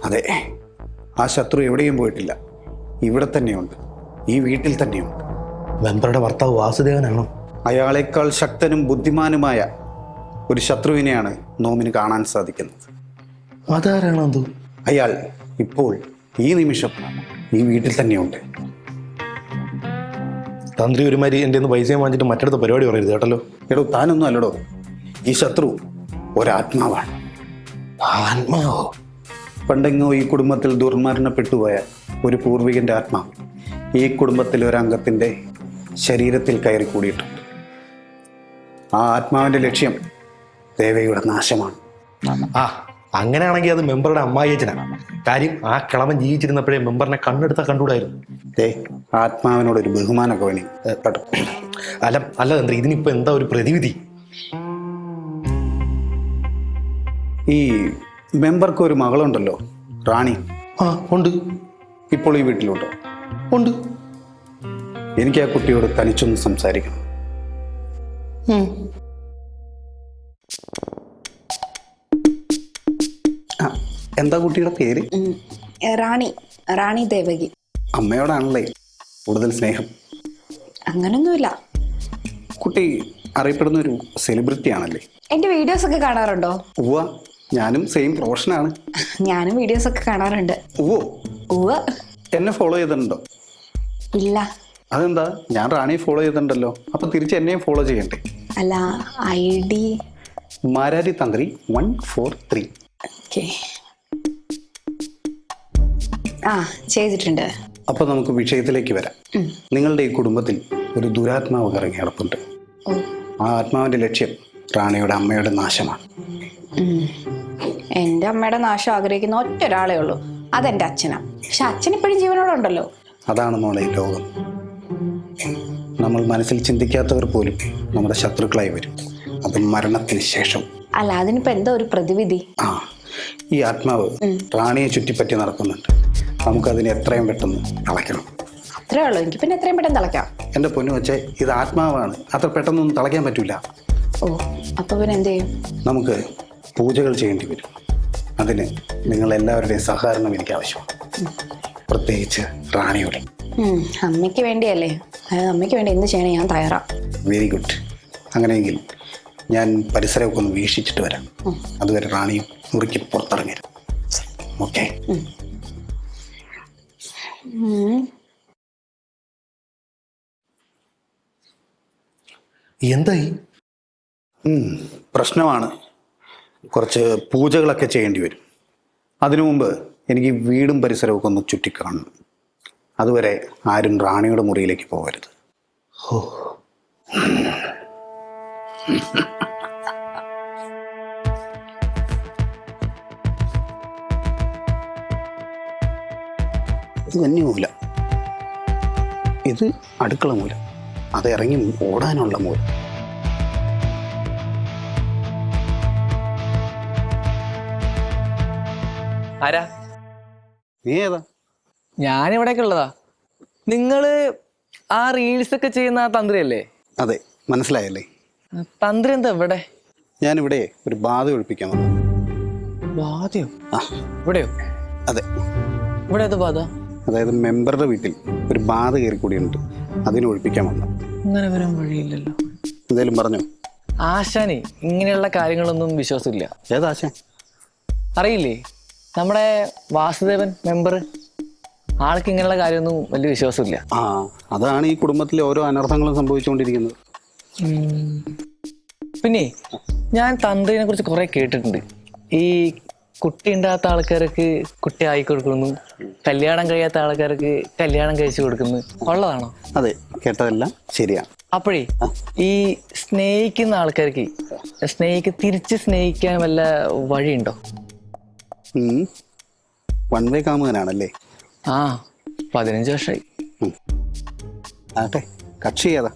അതെ, ആ ശത്രു എവിടെയും പോയിട്ടില്ല, ഇവിടെ തന്നെയുണ്ട്, ഈ വീട്ടിൽ തന്നെയുണ്ട്. മെമ്പറുടെ ഭർത്താവ് വാസുദേവനാണോ? അയാളെക്കാൾ ശക്തനും ബുദ്ധിമാനുമായ ഒരു ശത്രുവിനെയാണ് നോമിന് കാണാൻ സാധിക്കുന്നത്. അതാരാണെന്തോ? അയാൾ ഇപ്പോൾ ഈ നിമിഷം ഈ വീട്ടിൽ തന്നെയുണ്ട്. തന്ത്രി ഒരുമാതിരി എൻ്റെ ഒന്ന് പൈസയും വാങ്ങിച്ചിട്ട് മറ്റടുത്ത പരിപാടി പറയരുത് കേട്ടല്ലോ. എടോ, താനൊന്നും അല്ലടോ, ഈ ശത്രു ഒരാത്മാവാണ്. ആത്മാവോ? പണ്ടെങ്ങോ ഈ കുടുംബത്തിൽ ദുർമരണപ്പെട്ടുപോയ ഒരു പൂർവികന്റെ ആത്മാവ് ഈ കുടുംബത്തിലെ ഒരംഗത്തിൻ്റെ ശരീരത്തിൽ കയറി കൂടിയിട്ടുണ്ട്. ആ ആത്മാവിൻ്റെ ലക്ഷ്യം ദേവയുടെ നാശമാണ്. ആ, അങ്ങനെയാണെങ്കിൽ അത് മെമ്പറുടെ അമ്മായിയച്ഛനാണ്. കാര്യം ആ കിളവൻ ജീവിച്ചിരുന്നപ്പോഴേ മെമ്പറിനെ കണ്ണെടുത്താൽ കണ്ടുകൂടായിരുന്നു. ആത്മാവിനോടൊരു ബഹുമാനമൊക്കെ വേണി കേട്ടോ. അല്ല തന്ത്രി, ഇതിനിപ്പോൾ എന്താ ഒരു പ്രതിവിധി? ഈ മെമ്പർക്ക് ഒരു മകളുണ്ടല്ലോ, റാണി. ആ ഉണ്ട്. ഇപ്പോൾ ഈ വീട്ടിലുണ്ടോ? ഉണ്ട്. എനിക്ക് ആ കുട്ടിയോട് തനിച്ചൊന്ന് സംസാരിക്കണം. എന്താ കുട്ടിയുടെ പേര്? റാണി ദേവകി. അമ്മയോടാണല്ലേ കൂടുതൽ സ്നേഹം? അങ്ങനൊന്നുമില്ല. കുട്ടി അറിയപ്പെടുന്ന ഒരു സെലിബ്രിറ്റി ആണല്ലേ? എന്റെ വീഡിയോസ് ഒക്കെ കാണാറുണ്ടോ? ഉവ്വ, ഞാനും സെയിം പ്രൊഫഷനാണ്. ഞാനും വീഡിയോസ് ഒക്കെ കാണാറുണ്ട്. ഉവ്വ. എന്നെ ഫോളോ ചെയ്തിട്ടുണ്ടോ? ഇല്ല. അതെന്താ? ഞാൻ റാണിയെ ഫോളോ ചെയ്തിട്ടുണ്ടല്ലോ, അപ്പൊ തിരിച്ച് എന്നെയും ഫോളോ ചെയ്യണ്ടേ? അല്ല, ID മാരാരി തന്ത്രി 143. ചെയ്തിട്ടുണ്ട്. അപ്പൊ നമുക്ക് വിഷയത്തിലേക്ക് വരാം. നിങ്ങളുടെ ഈ കുടുംബത്തിൽ ഒരു ദുരാത്മാവ് കറങ്ങി കിടപ്പുണ്ട്. ആ ആത്മാവിന്റെ ലക്ഷ്യം റാണിയുടെ അമ്മയുടെ നാശമാണ്. എൻ്റെ അമ്മയുടെ നാശം ആഗ്രഹിക്കുന്ന ഒറ്റ ഒരാളേ ഉള്ളൂ, അതെന്റെ അച്ഛനാണ്. പക്ഷെ അച്ഛൻ ഇപ്പോഴും ജീവനോടുണ്ടല്ലോ. അതാണ് മോളെ ഈ ലോകം. നമ്മൾ മനസ്സിൽ ചിന്തിക്കാത്തവർ പോലും നമ്മുടെ ശത്രുക്കളായി വരും, അത് മരണത്തിന് ശേഷം. അല്ല, അതിനിപ്പോ എന്താ ഒരു പ്രതിവിധി? ഈ ആത്മാവ് റാണിയെ ചുറ്റിപ്പറ്റി നടക്കുന്നുണ്ട്. നമുക്കതിനെ എത്രയും പെട്ടെന്ന് തളയ്ക്കണം. അത്രേ ഉള്ളൂ. എനിക്ക് പിന്നെ എത്രയും പെട്ടെന്ന് തളയ്ക്കാം. എൻ്റെ പൊന്നു വച്ചേ, ഇത് ആത്മാവാണ്, അത്ര പെട്ടെന്നൊന്നും തളയ്ക്കാൻ പറ്റൂല. അപ്പൊ പിന്നെ എന്ത് ചെയ്യും? നമുക്ക് പൂജകൾ ചെയ്യേണ്ടി വരും. അതിന് നിങ്ങളെല്ലാവരുടെയും സഹകരണം എനിക്ക് ആവശ്യമാണ്, പ്രത്യേകിച്ച് റാണിയുടെ. അമ്മയ്ക്ക് വേണ്ടിയല്ലേ? അമ്മയ്ക്ക് വേണ്ടി എന്ത് ചെയ്യണേ ഞാൻ തയ്യാറാണ്. Very good. അങ്ങനെയെങ്കിൽ ഞാൻ പരിസരമൊക്കെ ഒന്ന് വീക്ഷിച്ചിട്ട് വരാം. അതുവരെ റാണിയും മുറിക്ക് പുറത്തിറങ്ങരുത്. ഓക്കെ? എന്തായി? പ്രശ്നമാണ്. കുറച്ച് പൂജകളൊക്കെ ചെയ്യേണ്ടി വരും. അതിനു മുമ്പ് എനിക്ക് വീടും പരിസരമൊക്കെ ഒന്ന് ചുറ്റിക്കാണണം. അതുവരെ ആരും റാണിയുടെ മുറിയിലേക്ക് പോകരുത്. ഇത് തന്നെ മൂല, ഇത് അടുക്കള മൂല, അത് ഇറങ്ങി ഓടാനുള്ള മൂല. ആരാ? നീ ഏതാ? ഞാനിവിടേക്ക് ഉള്ളതാ. നിങ്ങള് ആ റീൽസ് ഒക്കെ ചെയ്യുന്ന ആ തന്ത്രിയല്ലേ? അതെ, മനസ്സിലായല്ലേ? തന്ത്രി എന്താ ഇവിടെ? ഞാനിവിടെ ഒരു ബാധ ഒഴിപ്പിക്കാൻ വന്നു. ബാധയോ? ഇവിടെയോ? അതെ. ഇവിടെ ഏത് ബാധ? അതായത് മെമ്പറുടെ വീട്ടിൽ ഒരു ബാധ കയറി കൂടിയുണ്ട്, അതിനെ ഒഴിപ്പിക്കാൻ വന്നു. അങ്ങനെ വരാൻ വഴിയില്ലല്ലോ. എന്തേലും പറഞ്ഞോ? ആശാനെ ഇങ്ങനെയുള്ള കാര്യങ്ങളൊന്നും വിശ്വാസമില്ല. ഏതാശാൻ? അറിയില്ലേ, നമ്മുടെ വാസുദേവൻ മെമ്പർ, ആൾക്ക് ഇങ്ങനെയുള്ള കാര്യമൊന്നും വലിയ വിശ്വാസമില്ല. അതാണ് ഈ കുടുംബത്തിലെ ഓരോ അനർത്ഥങ്ങളും സംഭവിച്ചുകൊണ്ടിരിക്കുന്നത്. പിന്നെ ഞാൻ തന്ത്രിനെ കുറിച്ച് കുറെ കേട്ടിട്ടുണ്ട്. ഈ കുട്ടി ഉണ്ടാകാത്ത ആൾക്കാർക്ക് കുട്ടി ആയി കൊടുക്കുന്നു, കല്യാണം കഴിയാത്ത ആൾക്കാർക്ക് കല്യാണം കഴിച്ചു കൊടുക്കുന്നു. ഉള്ളതാണോ? അതെ, കേട്ടതെല്ലാം ശരിയാണ്. അപ്പോഴേ ഈ സ്നേഹിക്കുന്ന ആൾക്കാർക്ക് തിരിച്ച് സ്നേഹിക്കാൻ വല്ല വഴിയുണ്ടോ? One way കാമുകനാണല്ലേ? 15 വർഷമായി. ആട്ടെ, കക്ഷി ഏതാ?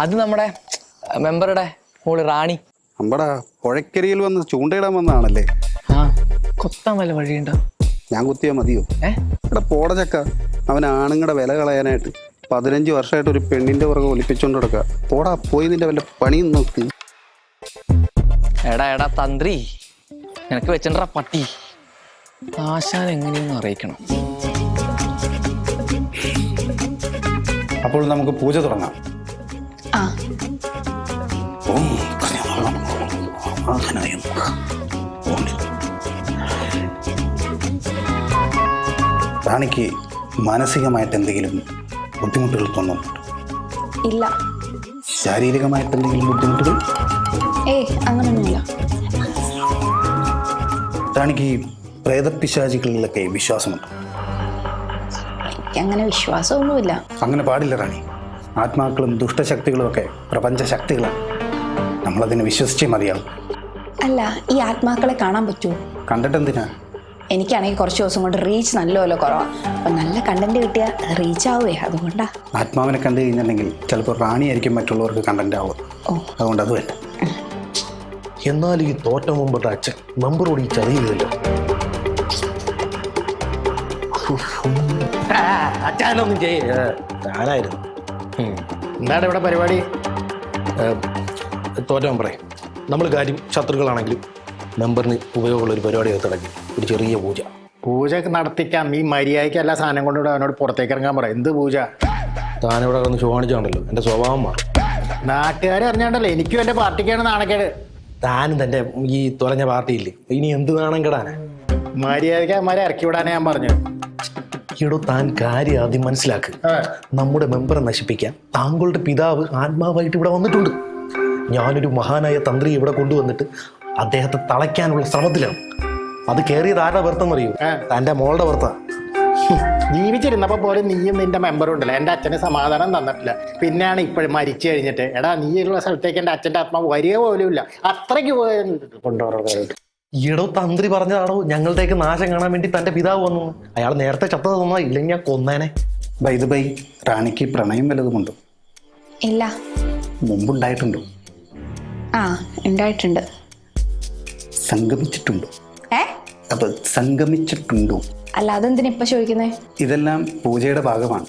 അത് നമ്മുടെ മെമ്പറുടെ മോള് റാണി. നമ്മടെ പുഴക്കരിയിൽ വന്ന് ചൂണ്ടയിടാൻ വന്നതാണല്ലേ? കൊത്താൻ വല്ല വഴിയുണ്ടോ? ഞാൻ കുത്തിയാ മതിയോ? ഇവിടെ പോടച്ചക്ക, അവൻ ആണുങ്ങളുടെ വില കളയാനായിട്ട് 15 വർഷമായിട്ട് ഒരു പെണ്ണിന്റെ പുറകെ ഒലിപ്പിച്ചോണ്ട് കിടക്കുക. പോടാ, പോയി നിന്റെ വല്ല പണിയും നോക്ക്. എടാ തന്ത്രി, നിനക്ക് വെച്ചിട്ടാ പട്ടി. ആശാൻ എങ്ങനെയൊന്നും അറിയിക്കണം. അപ്പോൾ നമുക്ക് പൂജ തുടങ്ങാം. ആ ഓം കന്യാകുമാരിയായ നമഃ. ഓം. റാണിക്ക് മാനസികമായിട്ട് എന്തെങ്കിലും ബുദ്ധിമുട്ടുകൾ തോന്നുന്നുണ്ട്? ഇല്ല. ശാരീരികമായിട്ട് എന്തെങ്കിലും ബുദ്ധിമുട്ടുകൾ? അങ്ങനൊന്നുമില്ല. റാണിക്ക് പ്രേതപിശാചികളിലൊക്കെ വിശ്വാസമുണ്ട്? അങ്ങനെ വിശ്വാസമൊന്നുമില്ല. അങ്ങനെ പാടില്ല റാണി. ആത്മാക്കളും ദുഷ്ടശക്തികളും ഒക്കെ പ്രപഞ്ച ശക്തികളാണ്. നമ്മളതിനെ വിശ്വസിച്ചേ മതിയാവും. അല്ല, ഈ ആത്മാക്കളെ കാണാൻ പറ്റുമോ? കണ്ടിട്ട് എന്തിനാ? എനിക്കാണെങ്കിൽ കുറച്ച് ദിവസം കൊണ്ട് റീച്ച് നല്ലപോലെ കുറവാണ്. അപ്പം നല്ല കണ്ടന്റ് കിട്ടിയാൽ റീച്ച് ആവുമേ, അതുകൊണ്ടാ. ആത്മാവിനെ കണ്ടു കഴിഞ്ഞിട്ടുണ്ടെങ്കിൽ ചിലപ്പോൾ റാണിയായിരിക്കും മറ്റുള്ളവർക്ക് കണ്ടന്റ് ആവും. ഓ, അതുകൊണ്ട് അത് വേണ്ട. എന്നാൽ ഈ തോറ്റ മുമ്പത്തെ അച്ഛൻ മെമ്പറോട് ഈ ചതിയില്ലല്ലോ. അച്ഛനൊന്നും ഞാനായിരുന്നു. എന്താണ് ഇവിടെ പരിപാടി? തോറ്റ മെമ്പറേ, നമ്മൾ കാര്യം ശത്രുക്കളാണെങ്കിലും മെമ്പറിന് ഉപയോഗമുള്ള ഒരു പരിപാടി തുടങ്ങി. ഒരു ചെറിയ പൂജ. പൂജ നടത്തിക്കാം. ഈ മര്യാദയ്ക്ക് എല്ലാ സാധനം കൊണ്ടുവിടെ അവനോട് പുറത്തേക്ക് ഇറങ്ങാൻ പറയാം. എന്ത് പൂജ? താനിവിടെ കിടന്ന് ചുവാണിച്ചാണ്ടല്ലോ, എൻ്റെ സ്വഭാവം മാറും. നാട്ടുകാരെ അറിഞ്ഞാണ്ടല്ലോ എനിക്കും എൻ്റെ പാർട്ടിക്കാണ് നാണക്കേട്. താനും തൻ്റെ ഈ തുറഞ്ഞ പാർട്ടിയില്ലേ, ഇനി എന്ത് നാണം കെടാനാ? മര്യാദയ്ക്ക് അവന്മാരെ ഇറക്കി വിടാനേ ഞാൻ പറഞ്ഞത്. ഈടോ, താൻ കാര്യം ആദ്യം മനസ്സിലാക്ക്. നമ്മുടെ മെമ്പറെ നശിപ്പിക്കാൻ താങ്കളുടെ പിതാവ് ആത്മാവായിട്ട് ഇവിടെ വന്നിട്ടുണ്ട്. ഞാനൊരു മഹാനായ തന്ത്രി ഇവിടെ കൊണ്ടുവന്നിട്ട് അദ്ദേഹത്തെ തളയ്ക്കാനുള്ള ശ്രമത്തിലാണ്. അത് കയറിയത് ആരുടെ ഭർത്തന്നറിയോ? തൻ്റെ മോളുടെ ഭർത്ത. ജീവിച്ചിരുന്നപ്പോ പോലും നീയും നിന്റെ മെമ്പറും ഉണ്ടല്ലോ എൻ്റെ അച്ഛന് സമാധാനം തന്നിട്ടില്ല. പിന്നെയാണ് ഇപ്പോഴും മരിച്ചു കഴിഞ്ഞിട്ട് എടാ നീ ഉള്ള സ്ഥലത്തേക്ക് എൻ്റെ അച്ഛൻ്റെ ആത്മാവ് വരിക പോലും ഇല്ല. അത്രയ്ക്ക് കൊണ്ടുപോകാറുണ്ട്. ഈടോ, തന്ത്രി പറഞ്ഞതാണോ ഞങ്ങളുടെയൊക്കെ നാശം കാണാൻ വേണ്ടി തൻ്റെ പിതാവ് വന്നു. അയാൾ നേരത്തെ ചത്തത് തന്നാ, ഇല്ലെങ്കിൽ ഞാൻ കൊന്നേനെ. ബൈ റാണിക്ക് പ്രണയം വല്ലതുമുണ്ടോ? ഇല്ല. മുമ്പുണ്ടായിട്ടുണ്ടോ? ആ, ഉണ്ടായിട്ടുണ്ട്. സംഗമിച്ചിട്ടുണ്ടോ? അപ്പൊ സംഗമിച്ചിട്ടുണ്ടോ? അല്ല, അതെന്തിനാ ഇപ്പൊ ചോദിക്കുന്നേ? ഇതെല്ലാം പൂജയുടെ ഭാഗമാണ്.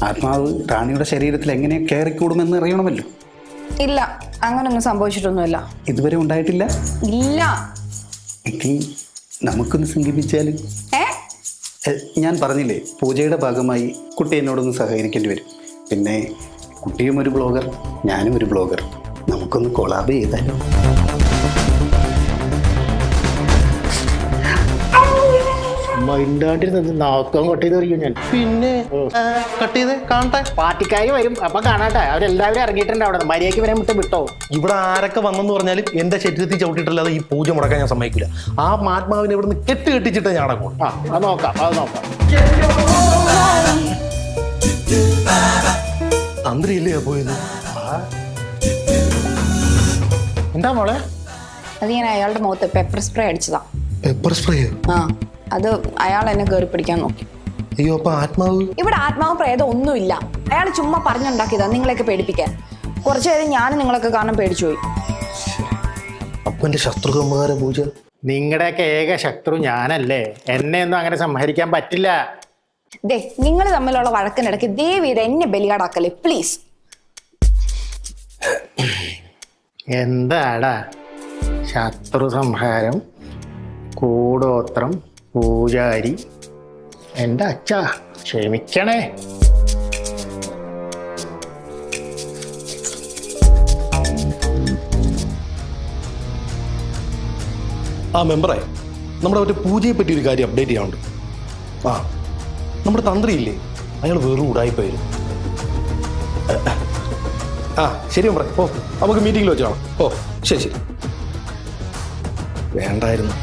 ആത്മാവ് റാണിയുടെ ശരീരത്തിൽ എങ്ങനെ കയറിക്കൂടുമെന്ന് അറിയണമല്ലോ. ഇല്ല, അങ്ങനൊന്നും സംഭവിച്ചിട്ടൊന്നുമില്ല. ഇതുവരെ ഉണ്ടായിട്ടില്ല? ഇല്ല. എങ്കിൽ നമുക്കൊന്ന് സംഗമിച്ചാലും? ഞാൻ പറഞ്ഞില്ലേ, പൂജയുടെ ഭാഗമായി കുട്ടി എന്നോടൊന്ന് സഹകരിക്കേണ്ടി വരും. പിന്നെ കുട്ടിയും ഒരു ബ്ലോഗർ, ഞാനും ഒരു ബ്ലോഗർ. നമുക്കൊന്ന് കൊളാബ് ചെയ്താലോ? നാക്കം കട്ട് ചെയ്ത് അറിയും ഞാൻ. പിന്നെ കട്ട് ചെയ്ത് കാണട്ടെ. പാർട്ടിക്കാര് വരും, അപ്പൊ കാണാട്ടെ. അവരെല്ലാവരും ഇറങ്ങിയിട്ടുണ്ട് അവിടെ. മര്യാദയ്ക്ക് വരാൻ വിട്ടോ. ഇവിടെ ആരൊക്കെ വന്നെന്ന് പറഞ്ഞാലും എന്റെ ശരീരത്തിൽ ചവിട്ടിയിട്ടല്ലാതെ ഈ പൂജ മുടക്കാൻ ഞാൻ സമ്മതിക്കില്ല. ആ ആത്മാവിനെ ഇവിടുന്ന് കെട്ടിച്ചിട്ട് ഞാൻ അടക്കും. അത് നോക്കാം. തന്ത്രിയില്ലേ പോയത്? എന്താ മോളെ? അത് ഞാൻ അയാളുടെ മുഖത്ത് പെപ്പർ സ്പ്രേ അടിച്ചതാ. Pepper spray? ആ, അത് അയാൾ എന്നെ കയറി പിടിക്കാൻ നോക്കി. അയ്യോ, അപ്പൊ ആത്മാവ്? ഇവിടെ ആത്മാവ് പ്രേതം ഒന്നുമില്ല. അയാൾ ചുമ്മാ പറഞ്ഞുണ്ടാക്കിയതാ നിങ്ങളെയൊക്കെ പേടിപ്പിക്കാൻ. കുറച്ചു നേരം ഞാനും നിങ്ങളൊക്കെ കാരണം പേടിച്ചു പോയി. അപ്പൊ എന്റെ ശത്രുസംഹാര പൂജ? നിങ്ങളുടെയൊക്കെ ഏക ശത്രു ഞാനല്ലേ. എന്നെ ഒന്നും അങ്ങനെ സംഹരിക്കാൻ പറ്റില്ല. ദേ, നിങ്ങൾ തമ്മിലുള്ള വഴക്കിനിടയ്ക്ക് ദേവീര എന്നെ ബലിയാടാക്കല്ലേ പ്ലീസ്. എന്താടാ ശത്രു സംഹാരം, കൂടോത്രം, പൂജാരി? എൻ്റെ അച്ഛാ ക്ഷമിക്കണേ. ആ മെമ്പറെ, നമ്മുടെ മറ്റേ പൂജയെ പറ്റി ഒരു കാര്യം അപ്ഡേറ്റ് ചെയ്യാനുണ്ട്. നമ്മുടെ തന്ത്രി ഇല്ലേ, അയാൾ വെറും ഉടായിപ്പോയിരുന്നു. ശരി മെമ്പറെ, നമുക്ക് മീറ്റിംഗിൽ വെച്ച് കാണാം. ശരി വേണ്ടായിരുന്നു.